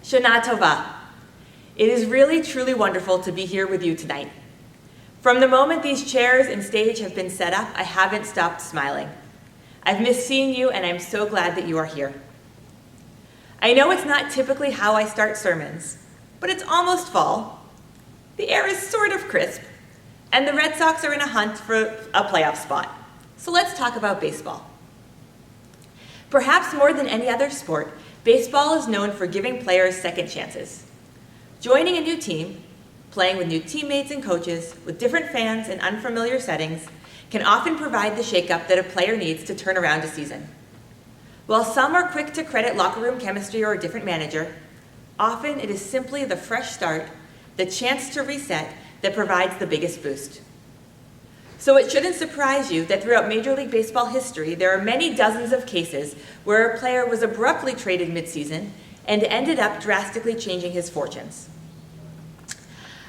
Shana Tova. It is really, truly wonderful to be here with you tonight. From the moment these chairs and stage have been set up, I haven't stopped smiling. I've missed seeing you, and I'm so glad that you are here. I know it's not typically how I start sermons, but it's almost fall. The air is sort of crisp, and the Red Sox are in a hunt for a playoff spot. So let's talk about baseball. Perhaps more than any other sport, baseball is known for giving players second chances. Joining a new team, playing with new teammates and coaches, with different fans in unfamiliar settings, can often provide the shakeup that a player needs to turn around a season. While some are quick to credit locker room chemistry or a different manager, often it is simply the fresh start, the chance to reset, that provides the biggest boost. So it shouldn't surprise you that throughout Major League Baseball history, there are many dozens of cases where a player was abruptly traded midseason and ended up drastically changing his fortunes.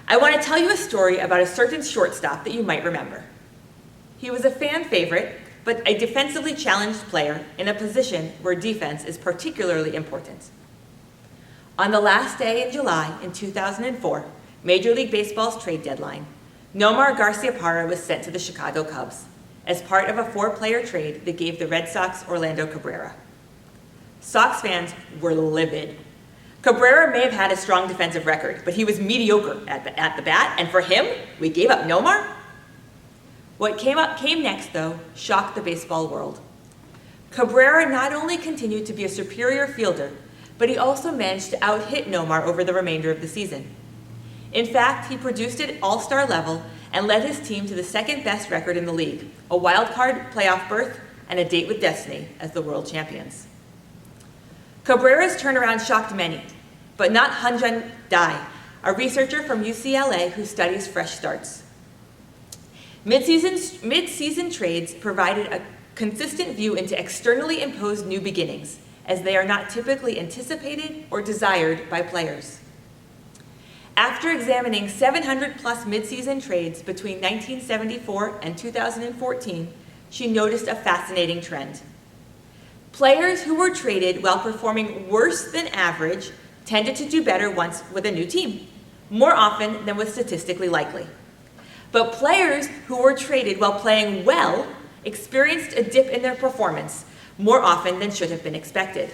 I want to tell you a story about a certain shortstop that you might remember. He was a fan favorite, but a defensively challenged player in a position where defense is particularly important. On the last day in July in 2004, Major League Baseball's trade deadline, Nomar Garciaparra was sent to the Chicago Cubs as part of a 4-player trade that gave the Red Sox Orlando Cabrera. Sox fans were livid. Cabrera may have had a strong defensive record, but he was mediocre at the bat, and for him, we gave up Nomar? What came next, though, shocked the baseball world. Cabrera not only continued to be a superior fielder, but he also managed to out-hit Nomar over the remainder of the season. In fact, he produced at all-star level and led his team to the second-best record in the league, a wild-card playoff berth and a date with destiny as the world champions. Cabrera's turnaround shocked many, but not Hanjan Dai, a researcher from UCLA who studies fresh starts. Mid-season trades provided a consistent view into externally imposed new beginnings, as they are not typically anticipated or desired by players. After examining 700-plus mid-season trades between 1974 and 2014, she noticed a fascinating trend. Players who were traded while performing worse than average tended to do better once with a new team, more often than was statistically likely. But players who were traded while playing well experienced a dip in their performance more often than should have been expected.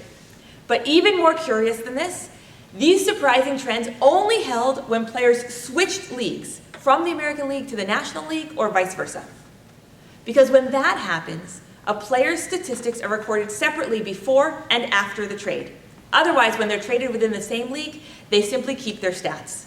But even more curious than this, these surprising trends only held when players switched leagues from the American League to the National League or vice versa. Because when that happens, a player's statistics are recorded separately before and after the trade. Otherwise, when they're traded within the same league, they simply keep their stats.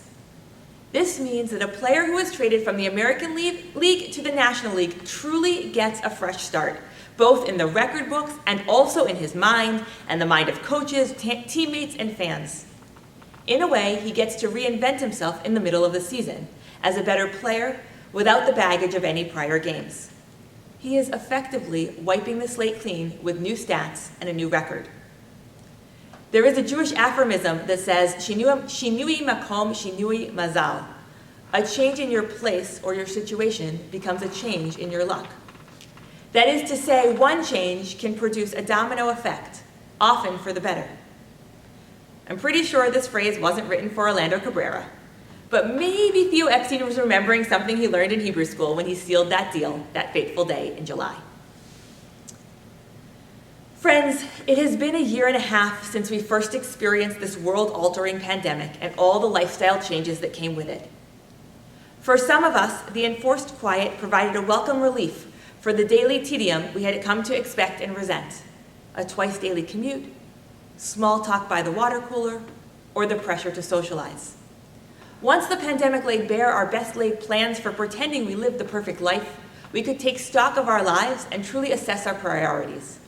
This means that a player who is traded from the American League to the National League truly gets a fresh start, both in the record books and also in his mind and the mind of coaches, teammates, and fans. In a way, he gets to reinvent himself in the middle of the season as a better player without the baggage of any prior games. He is effectively wiping the slate clean with new stats and a new record. There is a Jewish aphorism that says, Shinui makom shinui mazal. A change in your place or your situation becomes a change in your luck. That is to say, one change can produce a domino effect, often for the better. I'm pretty sure this phrase wasn't written for Orlando Cabrera, but maybe Theo Epstein was remembering something he learned in Hebrew school when he sealed that deal that fateful day in July. Friends, it has been a year and a half since we first experienced this world-altering pandemic and all the lifestyle changes that came with it. For some of us, the enforced quiet provided a welcome relief for the daily tedium we had come to expect and resent, a twice-daily commute, small talk by the water cooler, or the pressure to socialize. Once the pandemic laid bare our best-laid plans for pretending we lived the perfect life, we could take stock of our lives and truly assess our priorities.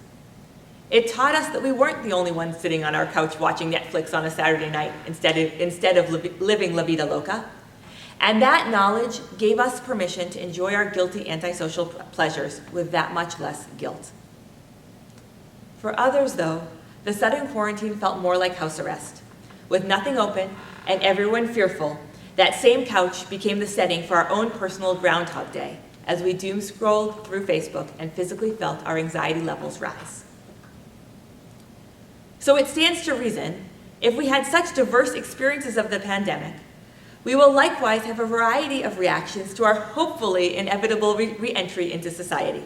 It taught us that we weren't the only ones sitting on our couch watching Netflix on a Saturday night instead of living La Vida Loca. And that knowledge gave us permission to enjoy our guilty antisocial pleasures with that much less guilt. For others, though, the sudden quarantine felt more like house arrest. With nothing open and everyone fearful, that same couch became the setting for our own personal Groundhog Day as we doom scrolled through Facebook and physically felt our anxiety levels rise. So it stands to reason, if we had such diverse experiences of the pandemic, we will likewise have a variety of reactions to our hopefully inevitable re-entry into society.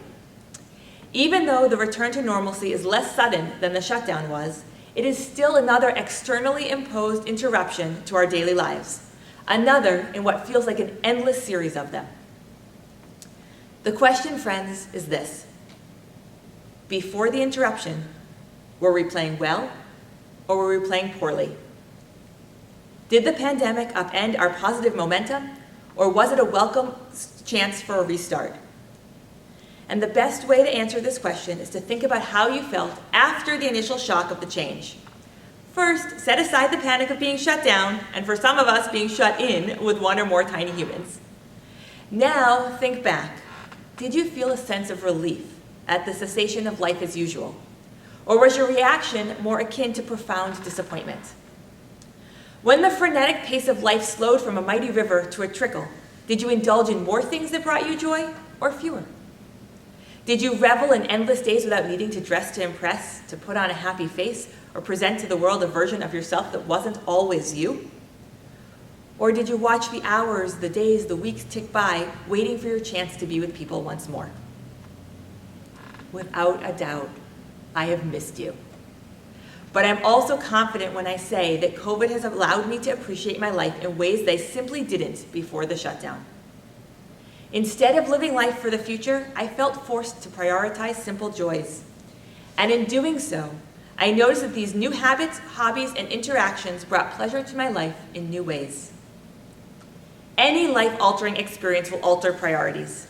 Even though the return to normalcy is less sudden than the shutdown was, it is still another externally imposed interruption to our daily lives, another in what feels like an endless series of them. The question, friends, is this: before the interruption, were we playing well or were we playing poorly? Did the pandemic upend our positive momentum, or was it a welcome chance for a restart? And the best way to answer this question is to think about how you felt after the initial shock of the change. First, set aside the panic of being shut down, and for some of us, being shut in with one or more tiny humans. Now, think back. Did you feel a sense of relief at the cessation of life as usual? Or was your reaction more akin to profound disappointment? When the frenetic pace of life slowed from a mighty river to a trickle, did you indulge in more things that brought you joy, or fewer? Did you revel in endless days without needing to dress to impress, to put on a happy face, or present to the world a version of yourself that wasn't always you? Or did you watch the hours, the days, the weeks tick by, waiting for your chance to be with people once more? Without a doubt, I have missed you. But I'm also confident when I say that COVID has allowed me to appreciate my life in ways that I simply didn't before the shutdown. Instead of living life for the future, I felt forced to prioritize simple joys. And in doing so, I noticed that these new habits, hobbies, and interactions brought pleasure to my life in new ways. Any life-altering experience will alter priorities.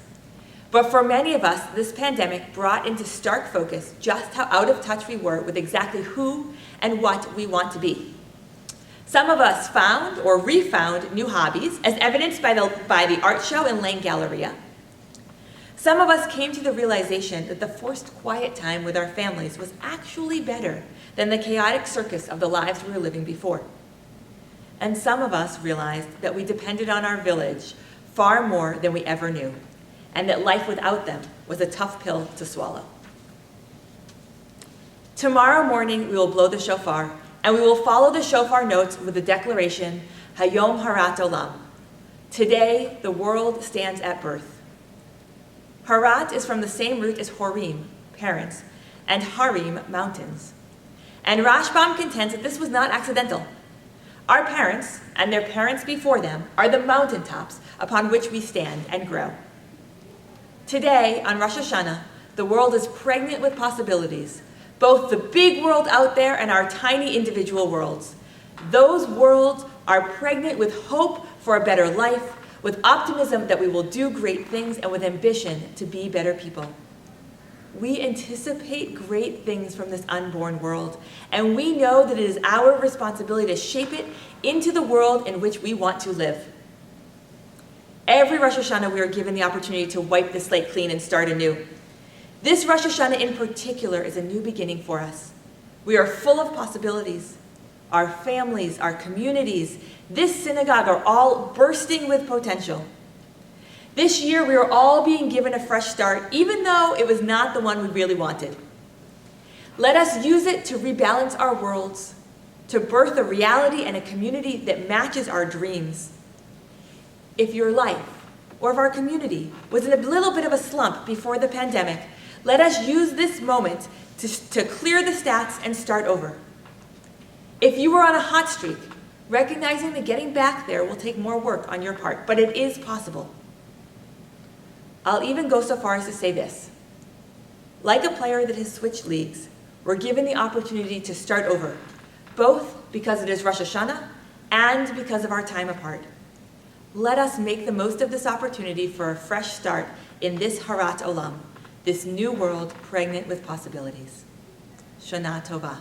But for many of us, this pandemic brought into stark focus just how out of touch we were with exactly who and what we want to be. Some of us found or refound new hobbies, as evidenced by the art show in Lane Galleria. Some of us came to the realization that the forced quiet time with our families was actually better than the chaotic circus of the lives we were living before. And some of us realized that we depended on our village far more than we ever knew, and that life without them was a tough pill to swallow. Tomorrow morning, we will blow the shofar, and we will follow the shofar notes with the declaration, Hayom Harat Olam. Today, the world stands at birth. Harat is from the same root as Horim, parents, and Harim, mountains. And Rashbam contends that this was not accidental. Our parents, and their parents before them, are the mountaintops upon which we stand and grow. Today, on Rosh Hashanah, the world is pregnant with possibilities, both the big world out there and our tiny individual worlds. Those worlds are pregnant with hope for a better life, with optimism that we will do great things, and with ambition to be better people. We anticipate great things from this unborn world, and we know that it is our responsibility to shape it into the world in which we want to live. Every Rosh Hashanah, we are given the opportunity to wipe the slate clean and start anew. This Rosh Hashanah in particular is a new beginning for us. We are full of possibilities. Our families, our communities, this synagogue are all bursting with potential. This year, we are all being given a fresh start, even though it was not the one we really wanted. Let us use it to rebalance our worlds, to birth a reality and a community that matches our dreams. If your life, or if our community, was in a little bit of a slump before the pandemic, let us use this moment to clear the stats and start over. If you were on a hot streak, recognizing that getting back there will take more work on your part, but it is possible. I'll even go so far as to say this. Like a player that has switched leagues, we're given the opportunity to start over, both because it is Rosh Hashanah and because of our time apart. Let us make the most of this opportunity for a fresh start in this Harat Olam, this new world pregnant with possibilities. Shana Tova.